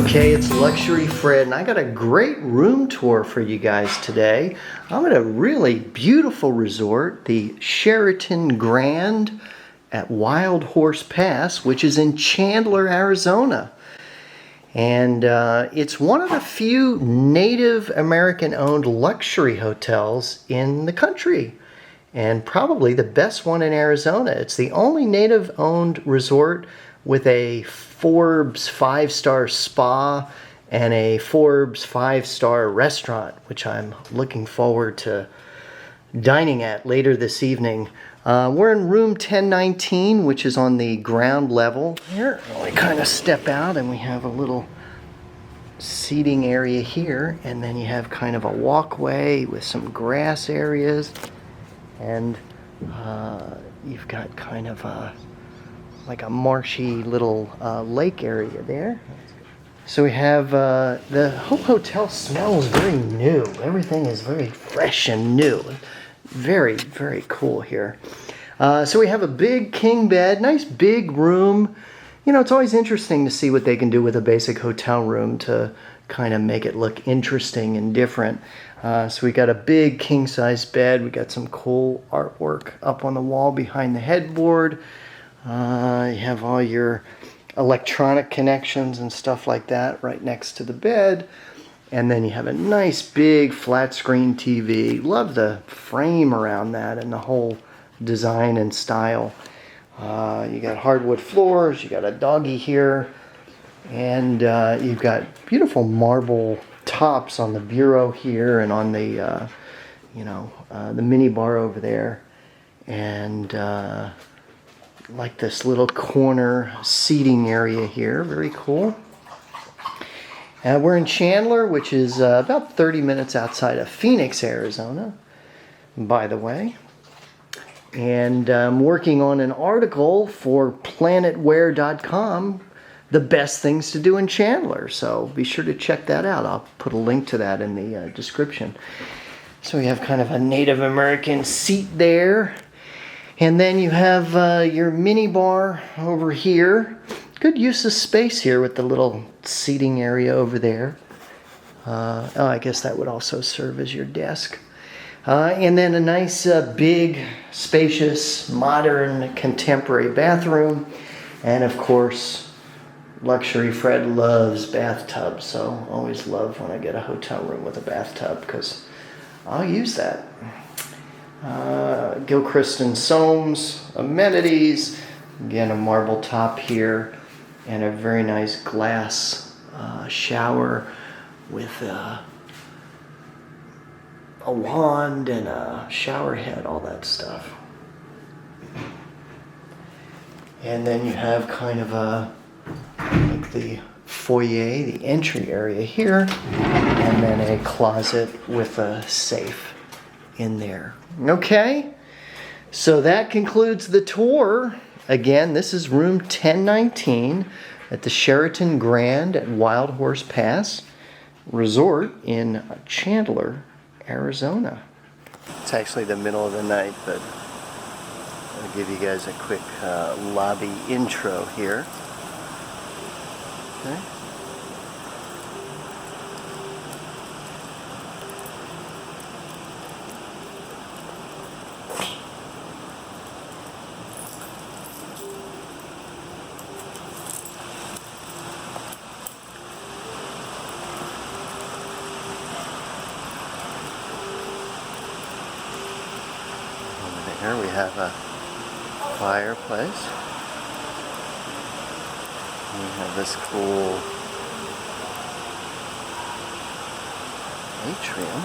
Okay, it's Luxury Fred, and I got a great room tour for you guys today. I'm at a really beautiful resort, the Sheraton Grand at Wild Horse Pass, which is in Chandler, Arizona. And it's one of the few Native American-owned luxury hotels in the country, and probably the best one in Arizona. It's the only Native-owned resort with a Forbes 5-star spa and a Forbes 5-star restaurant, which I'm looking forward to dining at later this evening. We're in room 1019, which is on the ground level. Here, we kind of step out and we have a little seating area here, and then you have kind of a walkway with some grass areas, and you've got kind of like a marshy little lake area there. So we have, the whole hotel smells very new. Everything is very fresh and new. Very, very cool here. So we have a big king bed, nice big room. You know, it's always interesting to see what they can do with a basic hotel room to kind of make it look interesting and different. So we got a big king-size bed. We got some cool artwork up on the wall behind the headboard. You have all your electronic connections and stuff like that right next to the bed. And then you have a nice big flat screen TV. Love the frame around that and the whole design and style. You got hardwood floors, you got a doggy here, and you've got beautiful marble tops on the bureau here and on the, the mini bar over there. And like this little corner seating area here, very cool. We're in Chandler, which is about 30 minutes outside of Phoenix, Arizona, by the way. And I'm working on an article for planetwear.com, the best things to do in Chandler. So be sure to check that out. I'll put a link to that in the description. So we have kind of a Native American seat there. And then you have your mini bar over here. Good use of space here with the little seating area over there. I guess that would also serve as your desk. And then a nice, big, spacious, modern, contemporary bathroom. And of course, Luxury Fred loves bathtubs. So always love when I get a hotel room with a bathtub, because I'll use that. Gilchrist and Soames amenities. Again, a marble top here. And a very nice glass shower with a wand and a shower head, all that stuff. And then you have kind of like the foyer, the entry area here, and then a closet with a safe in there. Okay, so that concludes the tour. Again, this is room 1019 at the Sheraton Grand at Wild Horse Pass Resort in Chandler, Arizona. It's actually the middle of the night, but I'll give you guys a quick lobby intro here. Okay. Here we have a fireplace. We have this cool atrium.